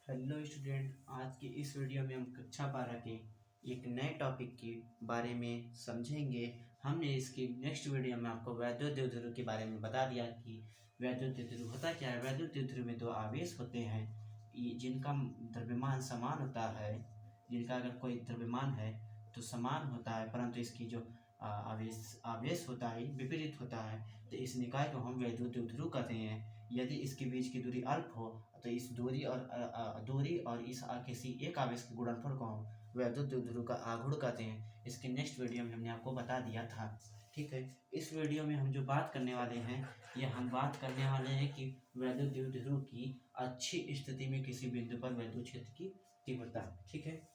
Hello student, आज की इस वीडियो में हम कक्षा 12 के एक नए टॉपिक के बारे में समझेंगे। हमने इसकी नेक्स्ट वीडियो में आपको वैद्युत द्विध्रुव के बारे में बता दिया कि वैद्युत द्विध्रुव होता क्या है। वैद्युत द्विध्रुव में दो आवेश होते हैं जिनका द्रव्यमान समान होता है। जिनका अगर कोई द्रव्यमान है तो समान होता है, परंतु इसकी जो आवेश आवेश होता है विपरीत होता है। तो इस निकाय को हम वैद्युत द्विध्रुव कहते हैं। यदि इसके बीच की दूरी अल्प हो तो इस दूरी और इस किसी एक आवेश के गुणनफल को हम वैद्युत द्विध्रुव का आघूर्ण कहते हैं। इसके नेक्स्ट वीडियो में हमने आपको बता दिया था। ठीक है, इस वीडियो में हम जो बात करने वाले हैं हम बात करने वाले हैं कि वैद्युत द्विध्रुव की अच्छी स्थिति में किसी बिंदु पर वैद्युत क्षेत्र की तीव्रता। ठीक है,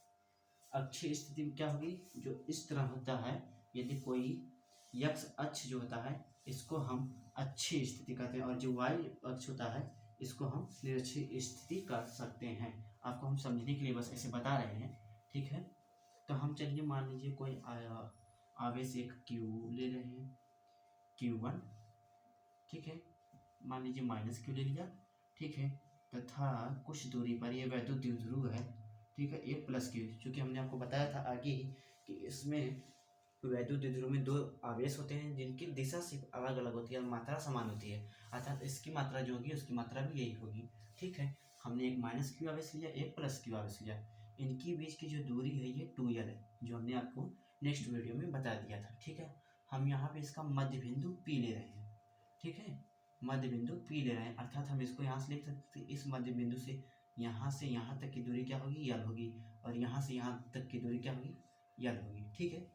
अच्छी स्थिति में क्या होगी, जो इस तरह होता है। यदि कोई यक्ष अक्ष जो होता है इसको हम अच्छी स्थिति कहते हैं, और जो वाई अक्ष होता है इसको हम निरक्षीय स्थिति कर सकते हैं। आपको हम समझने के लिए बस ऐसे बता रहे हैं। ठीक है, तो हम चलिए मान लीजिए कोई आवेश एक Q ले रहे हैं, Q1। ठीक है, मान लीजिए माइनस Q ले लिया। ठीक है, तथा कुछ दूरी पर ये वैद्युत द्विध्रुव है। ठीक है, एक प्लस Q, चूँकि हमने आपको बताया था आगे ही कि इसमें वैद्युत द्विध्रुव में दो आवेश होते हैं जिनकी दिशा सिर्फ अलग अलग होती है और मात्रा समान होती है, अर्थात इसकी मात्रा जो होगी उसकी मात्रा भी यही होगी। ठीक है, हमने एक माइनस Q आवेश लिया, एक प्लस Q आवेश लिया। इनकी बीच की जो दूरी है ये 2L है, जो हमने आपको नेक्स्ट वीडियो में बता दिया था। ठीक है, हम यहाँ पे इसका मध्य बिंदु P ले रहे हैं। ठीक है, मध्य बिंदु P ले रहे हैं, अर्थात हम इसको यहाँ से लिख सकते हैं, इस मध्य बिंदु से यहाँ तक की दूरी क्या होगी, L होगी, और यहाँ से यहाँ तक की दूरी क्या होगी, L होगी। ठीक है,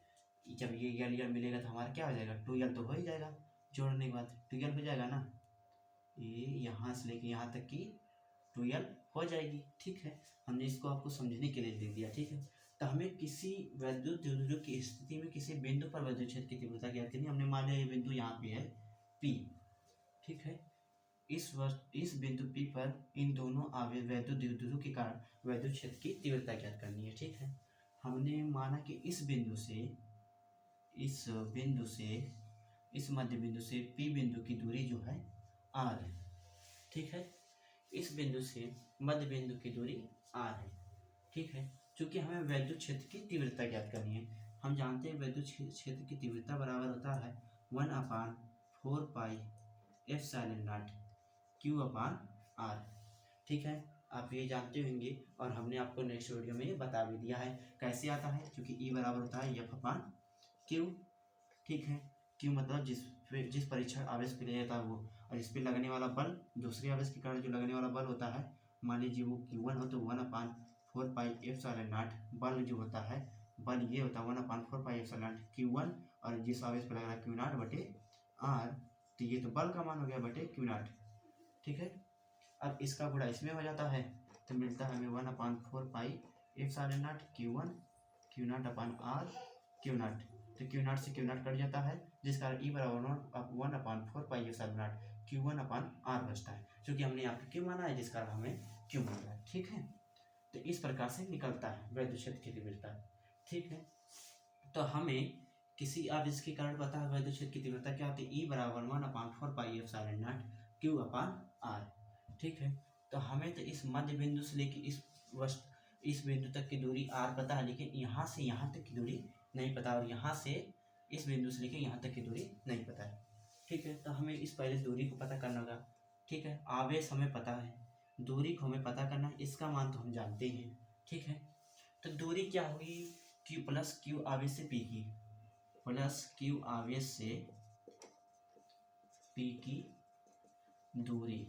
जब ये यल मिलेगा तो हमारा क्या हो जाएगा, 2L तो हो ही जाएगा, जोड़ने के बाद 2L हो जाएगा ना। ये यहाँ से लेके यहाँ तक की 2L हो जाएगी। ठीक है, हमने इसको आपको समझने के लिए दे दिया। ठीक है, तो हमें किसी वैद्युत द्विध्रुव की स्थिति में किसी बिंदु पर वैद्युत क्षेत्र की तीव्रता ज्ञात करनी। हमने मान लिया ये बिंदु यहाँ पे है P। ठीक है, इस बिंदु P पर इन दोनों वैद्युत द्विध्रुव के कारण वैद्युत क्षेत्र की तीव्रता ज्ञात करनी है। ठीक है, हमने माना कि इस मध्य बिंदु से P बिंदु की दूरी जो है R है। ठीक है, इस बिंदु से मध्य बिंदु की दूरी R है। ठीक है, चूंकि हमें वैद्युत क्षेत्र की तीव्रता ज्ञात करनी है। हम जानते हैं वैद्युत क्षेत्र की तीव्रता बराबर होता है 1/4 पाई एप्सिलॉन नॉट Q/R। ठीक है, आप ये जानते होंगे और हमने आपको नेक्स्ट वीडियो में ये बता भी दिया है कैसे आता है, क्योंकि E बराबर होता है F/Q। ठीक है, Q मतलब जिस परीक्षण आवेश पे लिया जाता है वो, और इस पे लगने वाला बल, दूसरे आवेश के कारण जो लगने वाला बल होता है, मान लीजिए वो Q1 हो तो 1/4 पाई एप्सिलॉन नॉट बल जो होता है, बल ये होता है 1/4 पाई एप्सिलॉन नॉट Q1, और जिस आवेश पे लग रहा है Q0 बटे R, तो ये तो बल का मान हो गया बटे Q0। ठीक है, अब इसका गुणा इसमें हो जाता है तो मिलता है हमें 1/4 pi epsilon not Q1 Q0/R Q0, तो Q0 से Q0 कट जाता है, जिस कारण E बराबर 1/4 पाई एप्सिलॉन नॉट Q1/R बचता है, क्योंकि हमने यहाँ पे Q माना है जिस कारण हमें Q मिल रहा है। ठीक है, तो इस प्रकार से निकलता है वैद्युत क्षेत्र की तीव्रता। ठीक है, तो हमें किसी आवेश के कारण पता है वैद्युत क्षेत्र की तीव्रता क्या होती है, E बराबर 1/4 पाई एप्सिलॉन नॉट Q/R। ठीक है, तो हमें तो इस मध्य बिंदु से लेकर इस बिंदु तक की दूरी R पता है, लेकिन यहाँ से यहाँ तक की दूरी नहीं पता, और यहाँ से इस बिंदु से लेकर यहाँ तक की दूरी नहीं पता है। ठीक है, तो हमें इस पहले दूरी को पता करना होगा। ठीक है, आवेश हमें पता है, दूरी को हमें पता करना है, इसका मान तो हम जानते हैं। ठीक है, तो दूरी क्या होगी, Q आवेश से P की, Q आवेश से P की दूरी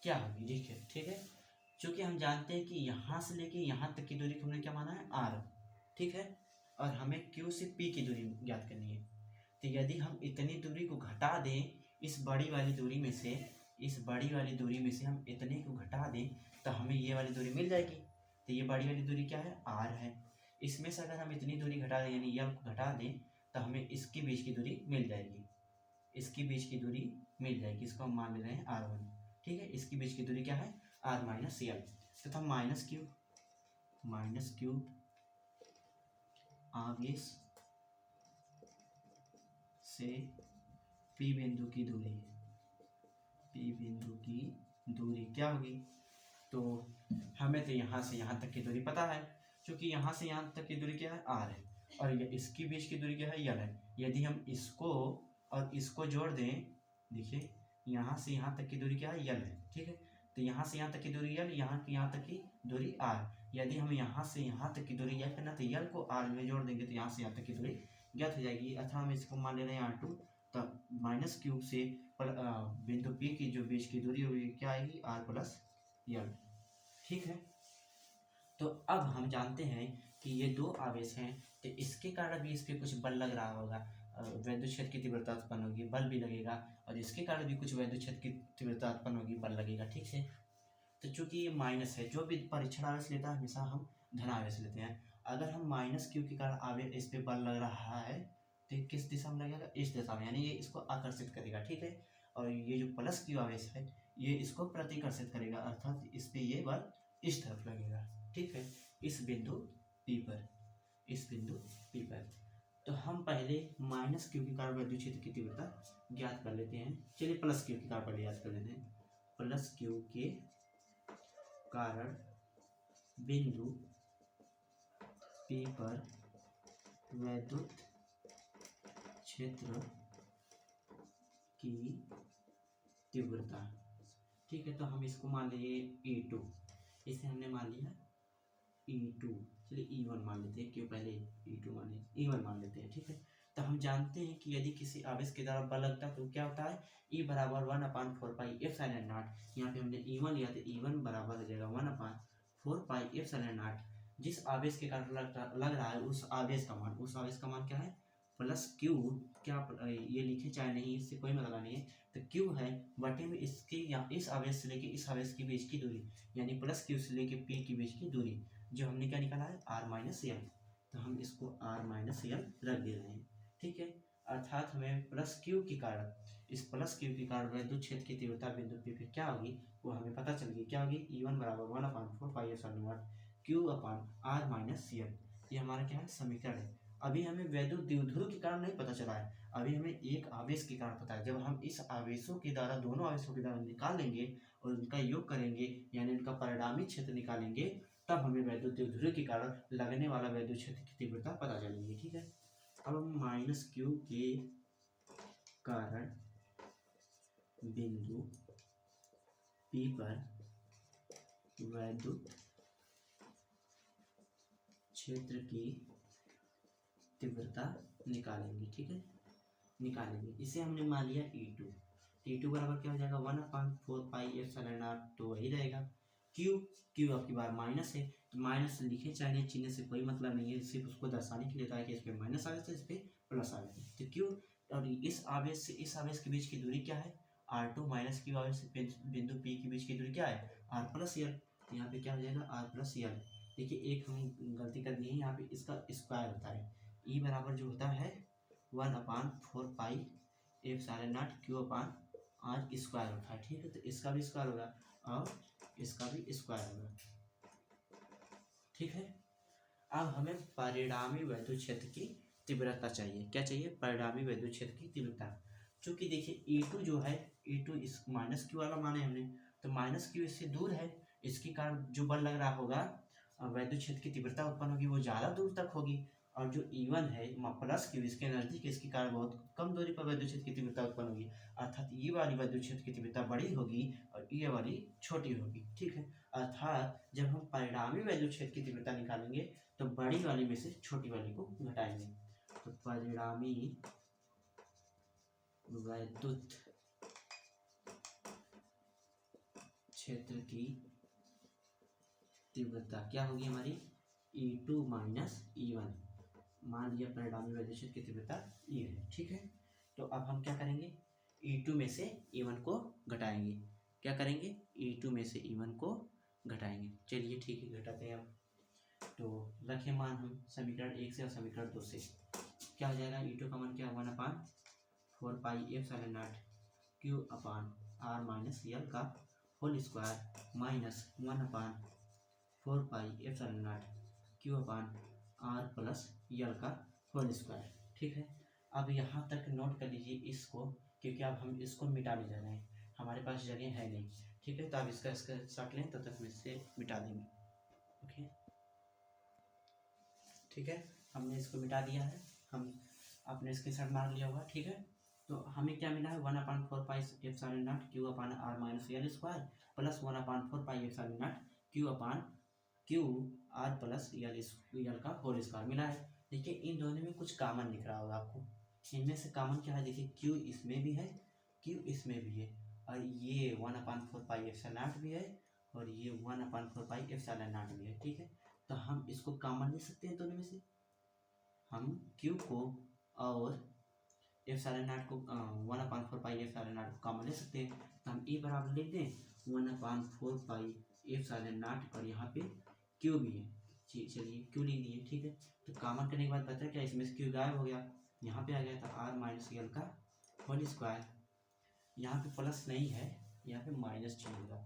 क्या होगी। ठीक है, चूंकि हम जानते हैं कि यहाँ से लेके यहाँ तक की दूरी को हमने क्या माना है, R। ठीक है, और हमें Q से P की दूरी ज्ञात करनी है। तो यदि हम इतनी दूरी को घटा दें, इस बड़ी वाली दूरी में से हम इतने को घटा दें तो हमें ये वाली दूरी मिल जाएगी। तो ये बड़ी वाली दूरी क्या है, R है। इसमें से अगर हम इतनी दूरी घटा दें, यानी L को घटा दें, तो हमें इसके बीच की दूरी मिल जाएगी। इसको हम मान ले रहे हैं R1। ठीक है, इसकी बीच की दूरी क्या है, R - L, तथा माइनस Q आवेश से P बिंदु की दूरी क्या होगी। तो हमें तो यहाँ से यहाँ तक की दूरी पता है, क्योंकि यहाँ से यहाँ तक की दूरी क्या है, r है, और ये इसकी बीच की दूरी क्या है, l है। यदि हम इसको और इसको जोड़ दें, देखिए यहाँ से यहाँ तक की दूरी क्या है, l है, ठीक है। तो यहाँ से यहाँ तक की दूरी l, यहाँ की यहाँ तक की दूरी r। यदि हम यहाँ से यहाँ तक की दूरी ज्ञात करना, तो l को r में जोड़ देंगे तो यहाँ से यहाँ तक की दूरी ज्ञात हो जाएगी। अथवा हम इसको मान ले रहे हैं r2, तब माइनस क्यूब से बिंदु P की जो बीच की दूरी होगी क्या आएगी, r प्लस l, ठीक है। तो अब हम जानते हैं कि ये दो आवेश हैं, तो इसके कारण भी इस पर कुछ बल लग रहा होगा, वैद्युत क्षेत्र की तीव्रता उत्पन्न होगी, बल भी लगेगा, और इसके कारण भी कुछ वैद्युत क्षेत्र की तीव्रता उत्पन्न होगी, बल लगेगा, ठीक है। तो चूंकि ये माइनस है, जो भी परीक्षण आवेश लेता है हमेशा हम धन आवेश लेते हैं। अगर हम माइनस क्यू के कारण आवेश इस पे बल लग रहा है तो किस दिशा में लगेगा, इस दिशा में, यानी ये इसको आकर्षित करेगा, ठीक है। और ये जो प्लस क्यू आवेश है ये इसको प्रतिकर्षित करेगा, अर्थात इस पे ये बल इस तरफ लगेगा, ठीक है, इस बिंदु P पर, इस बिंदु P पर। तो हम पहले माइनस क्यू के कारण वैद्युत क्षेत्र की तीव्रता ज्ञात कर लेते हैं। चलिए प्लस क्यू के कारण पहले ज्ञात कर लेते हैं। प्लस क्यू के कारण बिंदु P पर वैद्युत क्षेत्र की तीव्रता, ठीक है। तो हम इसको मान लीजिए E2, इसे हमने मान लिया E2, चलिए E1 मान लेते हैं, क्यों पहले E2 माने, E1 मान लेते हैं, ठीक है। तो हम जानते हैं कि यदि किसी आवेश के द्वारा बल लगता है तो क्या होता है, E बराबर 1/4 पाई एप्सिलॉन नॉट। यहाँ पे हमने E1 लिया तो E1 बराबर हो जाएगा 1/4 पाई एप्सिलॉन नॉट। जिस आवेश के कारण लग रहा है उस आवेश का मान क्या है, प्लस क्यू, क्या ये लिखे चाहे नहीं, इससे कोई मतलब नहीं है। तो क्यू है बटे में इसके या इस आवेश से लेके इस आवेश के बीच की दूरी, यानी प्लस क्यू से लेके P के बीच की दूरी, जो हमने क्या निकाला है, r माइनस एल। तो हम इसको r माइनस एल रख दे रहे हैं, ठीक है। अर्थात हमें प्लस क्यू के कारण, इस प्लस क्यू के कारण वैद्युत क्षेत्र की तीव्रता बिंदु P पे क्या होगी वो हमें पता चल गई, क्या होगी, E1 बराबर 1/4 pi epsilon not q upon r minus L. ये हमारा क्या है, समीकरण है। अभी हमें वैद्युत द्विध्रुव के कारण नहीं पता चला है, अभी हमें एक आवेश के कारण पता है। जब हम इस आवेशों के द्वारा, दोनों आवेशों के द्वारा निकाल लेंगे और उनका योग करेंगे, यानी उनका परिणामी क्षेत्र निकालेंगे, तब हमें वैद्युत द्विध्रुव के कारण लगने वाला वैद्युत क्षेत्र की तीव्रता पता चलेगी, ठीक है। अब हम माइनस क्यू के कारण बिंदु P पर वैद्युत क्षेत्र की तीव्रता निकालेंगे, ठीक है, निकालेंगे। इसे हमने मान लिया E2 बराबर क्या हो जाएगा, 1/4 पाई एप्सिलॉन नॉट, तो वही रहेगा। क्यू आपकी बार माइनस है, तो माइनस लिखे चाहे नहीं, चिन्ह से कोई मतलब नहीं है, सिर्फ उसको दर्शाने के लिए था कि इस पे माइनस आवेश है, इस पे प्लस आवेश है। तो क्यू और इस आवेश से इस आवेश के बीच की दूरी क्या है, R2 माइनस क्यू आवेश से बिंदु P के बीच की दूरी क्या है, R प्लस एल। यहाँ पे क्या हो जाएगा, R प्लस एल। देखिए एक हम गलती कर दी है, यहाँ पे इसका स्क्वायर होता है, E बराबर जो होता है 1/4 pi epsilon not q upon r square होता है, ठीक है। तो इसका भी स्क्वायर होगा और इसका भी स्क्वायर होगा, ठीक है। अब हमें परिणामी वैद्युत क्षेत्र की तीव्रता चाहिए, क्या चाहिए, परिणामी वैद्युत क्षेत्र की तीव्रता। चूंकि देखिए E2 जो है, E2 इस माइनस क्यू वाला माने हमने, तो माइनस क्यू इससे दूर है, इसके कारण जो बल लग रहा होगा, वैद्युत क्षेत्र की तीव्रता उत्पन्न होगी वो ज़्यादा दूर तक होगी। और जो E1 है प्लस क्यू इसके नज़दीक, इसके कारण बहुत कम दूरी पर वैद्युत क्षेत्र की तीव्रता उत्पन्न होगी, अर्थात ये वाली वैद्युत क्षेत्र की तीव्रता बड़ी होगी और ये वाली छोटी होगी, ठीक है। अर्थात जब हम परिणामी वैद्युत क्षेत्र की तीव्रता निकालेंगे तो बड़ी वाली में से छोटी वाली को घटाएंगे, तो परिणामी वैद्युत क्षेत्र की तीव्रता क्या होगी हमारी, E2 माइनस E1। मान लिया परिणामी वैद्युत क्षेत्र की तीव्रता ये है, ठीक है। तो अब हम क्या करेंगे, E2 में से E1 को घटाएंगे, क्या करेंगे, E2 में से E1 को घटाएंगे। चलिए ठीक है, घटाते हैं अब। तो रखें मान हम समीकरण 1 से और समीकरण 2 से, क्या हो जाएगा, E2 का मान क्या, 1/4 pi epsilon not q upon r minus L का whole square minus 1/4 pi epsilon not q upon r plus L का होल स्क्वायर, ठीक है। अब यहाँ तक नोट कर लीजिए इसको, क्योंकि अब हम इसको मिटाने जा रहे हैं, हमारे पास जगह है नहीं। ठीक है। तो आप इसका स्क्रीनशॉट लें, तब तक हम इससे मिटा देंगे। ओके, ठीक है, हमने इसको मिटा दिया है, हम आपने स्क्रीनशॉट मार लिया होगा। ठीक है, तो हमें क्या मिला है 1/4 pi epsilon not q upon r minus l square plus 1/4 pi epsilon not q upon q r plus L का होल स्क्वायर मिला है। देखिए इन दोनों में कुछ कॉमन दिख रहा होगा आपको। इनमें से कॉमन क्या है, देखिए क्यू इसमें भी है, क्यू इसमें भी है, और ये 1/4 पाई एप्सिलॉन नॉट भी है, और ये 1/4 पाई एप्सिलॉन नॉट भी है। ठीक है, तो हम इसको कॉमन ले सकते हैं दोनों में से। हम क्यू को और एप्सिलॉन नॉट को 1/4 पाई एप्सिलॉन नॉट को कॉमन ले सकते हैं। तो हम ई बराबर लिख दें 1/4 पाई एप्सिलॉन नॉट, और यहाँ पे क्यू भी है, चलिए क्यू लिख दिए। ठीक है, तो कॉमन करने के बाद बचा क्या, इसमें से क्यू गायब हो गया, यहाँ पे आ गया था आर माइनस एल का होल स्क्वायर। यहाँ पे प्लस नहीं है, यहाँ पे माइनस चलेगा।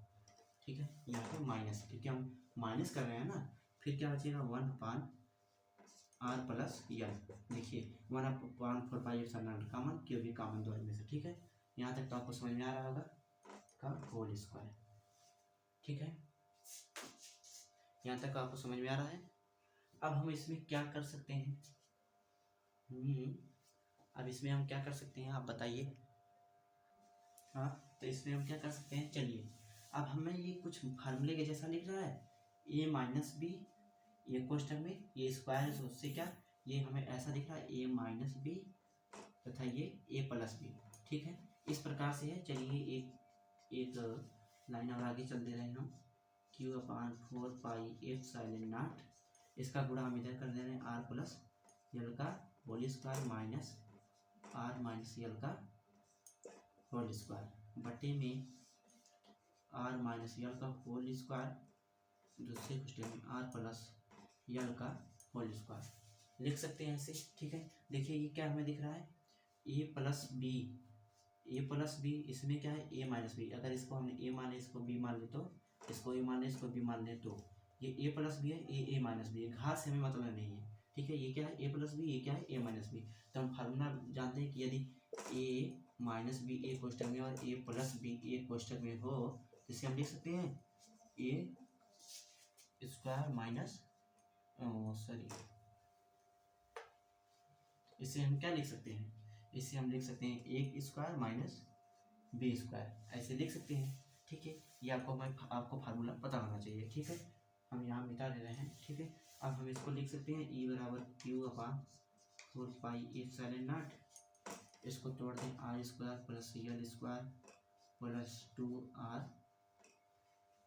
ठीक है, यहाँ पे माइनस, क्योंकि हम माइनस कर रहे हैं ना। फिर क्या बचेगा 1/r प्लस एल। देखिए 1/4 pi epsilon not common, Q भी कॉमन दोनों में से। ठीक है, यहाँ तक तो आपको समझ में आ रहा होगा, का होल स्क्वायर। ठीक है, यहाँ तक आपको समझ में आ रहा है। अब हम इसमें क्या कर सकते हैं, अब इसमें हम क्या कर सकते हैं, आप बताइए। हाँ, तो इसमें हम क्या कर सकते हैं, चलिए अब हमें ये कुछ फार्मूले के जैसा लिख रहा है, ए माइनस बी, ये क्वेश्चन में ये स्क्वायर है, उससे क्या ये हमें ऐसा दिख रहा है ए माइनस बी तथा ये ए प्लस बी। ठीक है, इस प्रकार से है। चलिए एक लाइन और आगे चल दे रहे हैं हम, Q/4 पाई एप्सिलॉन नॉट, इसका गुणा हम इधर कर दे रहे हैं आर प्लस एल का whole square minus r minus L का होल स्क्वायर बटे में आर माइनस एल का होल स्क्वायर, दूसरे क्वेश्चन में आर प्लस एल का होल स्क्वायर लिख सकते हैं ऐसे। ठीक है, देखिए ये क्या हमें दिख रहा है, ए प्लस बी, इसमें क्या है ए माइनस बी। अगर इसको हमने ए माने, इसको बी मान ले, तो इसको ए मान ले, इसको बी मान ले, तो ये ए प्लस बी है, ए माइनस बी है, घात से हमें मतलब नहीं है। ठीक है, ये क्या है ए प्लस बी, ये क्या है ए माइनस बी। तो हम फार्मूला जानते हैं कि यदि ए माइनस बी ए कोष्टक में और ए प्लस बी ए कोष्टक में हो, इसे हम लिख सकते हैं ए स्क्वायर माइनस इसे हम क्या लिख सकते हैं, इसे हम लिख सकते हैं एक स्क्वायर माइनस बी स्क्वायर, ऐसे लिख सकते हैं। ठीक है, ये आपको फार्मूला पता होना चाहिए। ठीक है, हम यहाँ मिटा दे रहे हैं। ठीक है, अब हम इसको लिख सकते हैं ई बराबर Q/4 पाई एप्सिलॉन नॉट, इसको तोड़ दें r square plus L square plus 2r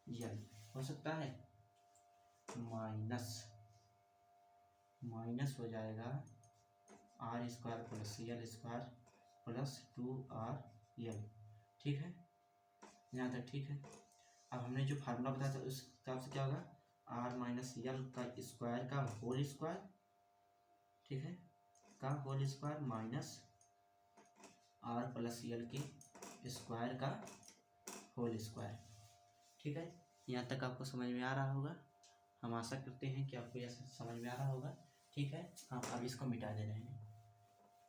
l, हो सकता है माइनस हो जाएगा r square plus L square plus 2r l. ठीक है, यहाँ तक ठीक है। अब हमने जो फार्मूला बताया था उस हिसाब से क्या होगा, आर माइनस एल का स्क्वायर का होल स्क्वायर, ठीक है, का whole square minus r plus l के स्क्वायर का होल स्क्वायर। ठीक है, यहाँ तक आपको समझ में आ रहा होगा, हम आशा करते हैं कि आपको यह समझ में आ रहा होगा। ठीक है, हम अब इसको मिटा दे रहे हैं,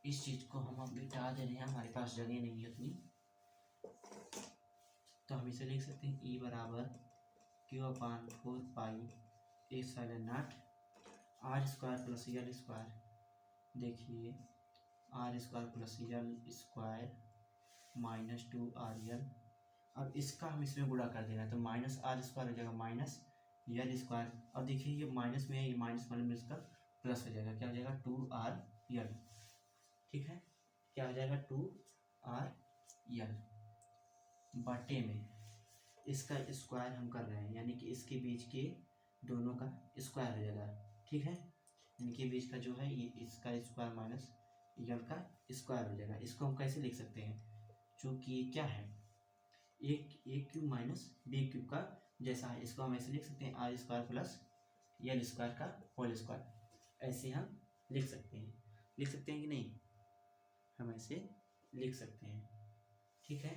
इस चीज़ को हम अब मिटा दे रहे हैं, हमारे पास जगह नहीं है उतनी, तो हम इसे लिख सकते हैं ई बराबर Q/4 pi epsilon not r square plus L square. देखिए r square plus L square minus 2r L. अब इसका हम इसमें गुणा कर देना है, तो माइनस आर स्क्वायर हो जाएगा माइनस एल स्क्वायर। अब देखिए ये माइनस में है, ये माइनस वाले में इसका प्लस हो जाएगा, क्या हो जाएगा 2r एल। ठीक है, क्या हो जाएगा 2r एल बटे में इसका स्क्वायर हम कर रहे हैं, यानी कि इसके बीच के दोनों का स्क्वायर हो जाएगा। ठीक है, इनके बीच का जो है ये इसका स्क्वायर माइनस एल का स्क्वायर हो जाएगा। इसको हम कैसे लिख सकते हैं, चूँकि ये क्या है a cube minus b cube का जैसा है, इसको हम ऐसे लिख सकते हैं r square plus L square का होल स्क्वायर, ऐसे हम लिख सकते हैं कि नहीं, हम ऐसे लिख सकते हैं। ठीक है,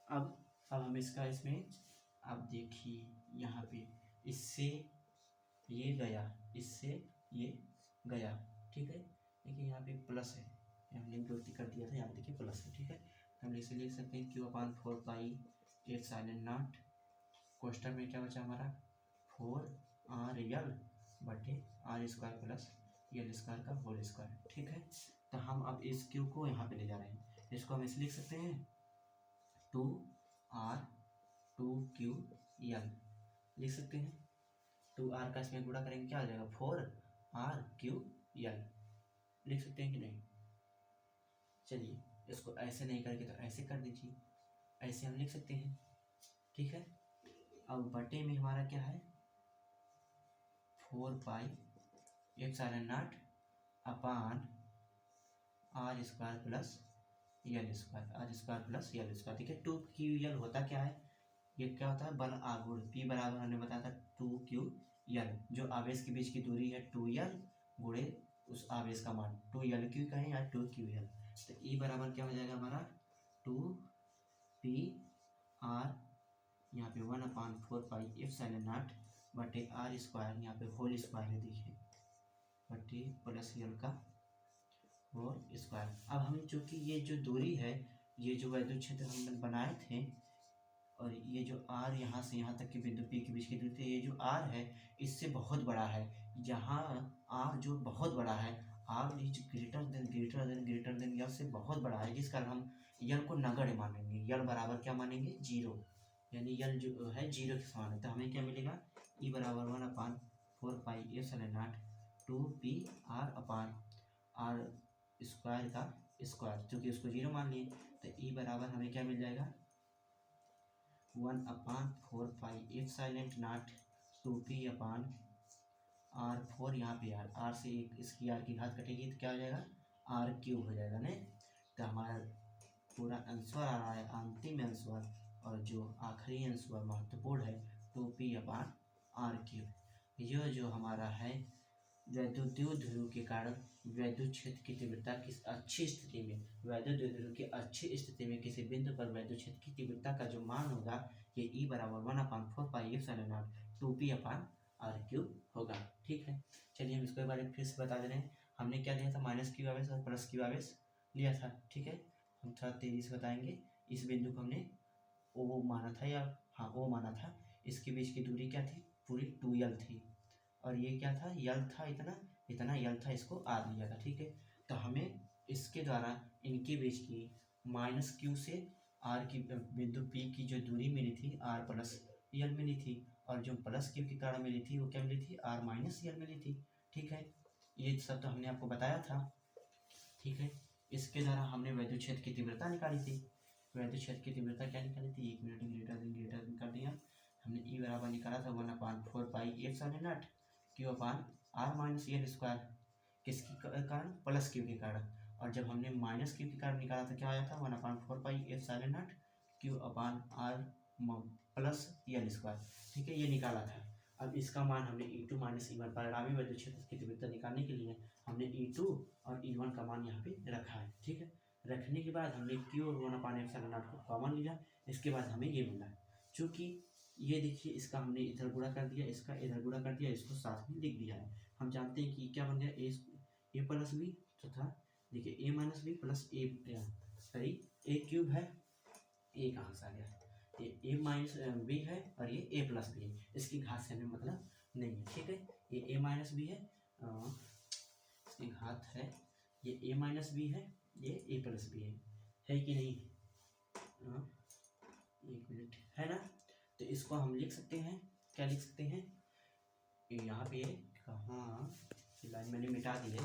अब हम इसका इसमें आप देखिए यहाँ पे इससे ये गया, इससे ये गया। ठीक है, देखिए यहाँ पे प्लस है, हमने गलती कर दिया था, यहाँ पे देखिए प्लस है। ठीक है, हम इसे लिख सकते हैं Q/4πε0 क्वेश्चन में क्या बचा हमारा 4RL बटे R² प्लस L² का होल स्क्वायर। ठीक है, तो हम अब इस Q को यहाँ पे ले जा रहे हैं, इसको हम इसे लिख सकते हैं 2R 2QL लिख सकते हैं। 2R का इसमें गुणा करेंगे क्या आ जाएगा 4RQL लिख सकते हैं कि नहीं। चलिए इसको ऐसे नहीं करके तो ऐसे कर दीजिए, ऐसे हम लिख सकते हैं। ठीक है, अब बटे में हमारा क्या है 4πε0 अपान R² प्लस L²। ठीक है, 2QL होता क्या है, ये क्या होता है बल आघूर्ण P बराबर हमने बताया था 2QL, जो आवेश के बीच की दूरी है 2L गुणे उस आवेश का मान 2LQ कहें या 2QL। तो E बराबर क्या हो जाएगा हमारा 2PR यहाँ पे 1/4πε0 बटे R² यहाँ पे होल स्क्वायर है देखिए बटे प्लस L का होल स्क्वायर। अब हम चूँकि ये जो दूरी है, ये जो वैद्युत क्षेत्र हम बनाए थे और ये जो R यहाँ से यहाँ तक के बिंदु P के बीच की दूरी थी, ये जो R है इससे बहुत बड़ा है। यहाँ R जो बहुत बड़ा है, R is greater than L से बहुत बड़ा है, जिस कारण हम L को नगण्य मानेंगे। L बराबर क्या मानेंगे 0, यानी L जो है 0 के समान है। तो हमें क्या मिलेगा E बराबर 1/4πε0 2PR अपान R² का स्क्वायर, क्योंकि उसको 0 मान लिए। तो E बराबर हमें क्या मिल जाएगा 1/4πε0 2P अपान R4 यहाँ पे R से एक इसकी R की घात कटेगी तो क्या हो जाएगा R³ हो जाएगा नहीं। तो हमारा पूरा आंसर आ रहा है, अंतिम आंसर और जो आखिरी आंसर महत्वपूर्ण है 2P अपान R³। यह जो हमारा है वैद्युत द्विध्रुव के कारण वैद्युत क्षेत्र की तीव्रता की अच्छी स्थिति में, वैद्युत द्विध्रुव की अच्छी स्थिति में किसी बिंदु पर वैद्युत क्षेत्र की तीव्रता का जो मान होगा ये E बराबर 1/4πε0 2P अपान R³ होगा। ठीक है, चलिए हम इसके बारे में फिर से बता दे रहे हैं। हमने क्या लिया था -Q आवेश और +Q आवेश लिया था। ठीक है, हम थोड़ा तेजी से बताएंगे। इस बिंदु को हमने O माना था, या हाँ O माना था। इसके बीच की दूरी क्या थी पूरी 2L थी और ये क्या था L था, इतना L था, इसको R लिया था। ठीक है, तो हमें इसके द्वारा इनके बीच की -Q से R की बिंदु P की जो दूरी मिली थी R + L मिली थी, और जो +Q के कारण मिली थी वो क्या मिली थी R - L मिली थी। ठीक है, ये सब तो हमने आपको बताया था। ठीक है, इसके द्वारा हमने वैद्युत क्षेत्र की तीव्रता निकाली थी। वैद्युत क्षेत्र की तीव्रता क्या निकाली थी, 1 मिनट ग्रेटर देन कर दिया हमने। E बराबर निकाला था 1/4πε0 Q अपान R - L², किसके कारण +Q के कारण। और जब हमने -Q के कारण निकाला था क्या आया था 1/4πε0 Q अपान R + L²। ठीक है, ये निकाला था। अब इसका मान हमने E2 - E1 परिणामी वैद्युत क्षेत्र की तीव्रता निकालने के लिए हमने E2 और E1 का मान यहाँ पे रखा है। ठीक है, रखने के बाद हमने Q और 1/ε0 को कॉमन लिया। इसके बाद हमें ये मिला, चूँकि ये देखिए इसका हमने इधर गुणा कर दिया, इसका इधर गुणा कर दिया, इसको साथ में लिख दिया है। हम जानते हैं कि क्या बन गया A + B तथा देखिए A - B + A³ है। A कहाँ से आ गया, ये A - B है और ये A + B है, इसकी घात से हमें मतलब नहीं है। ठीक है, ये A - B है, इसकी घात है, ये A - B है, ये A + B है कि नहीं। 1 मिनट है ना। तो इसको हम लिख सकते हैं, क्या लिख सकते हैं, यहाँ पे कहाँ लाइन मैंने मिटा दी है,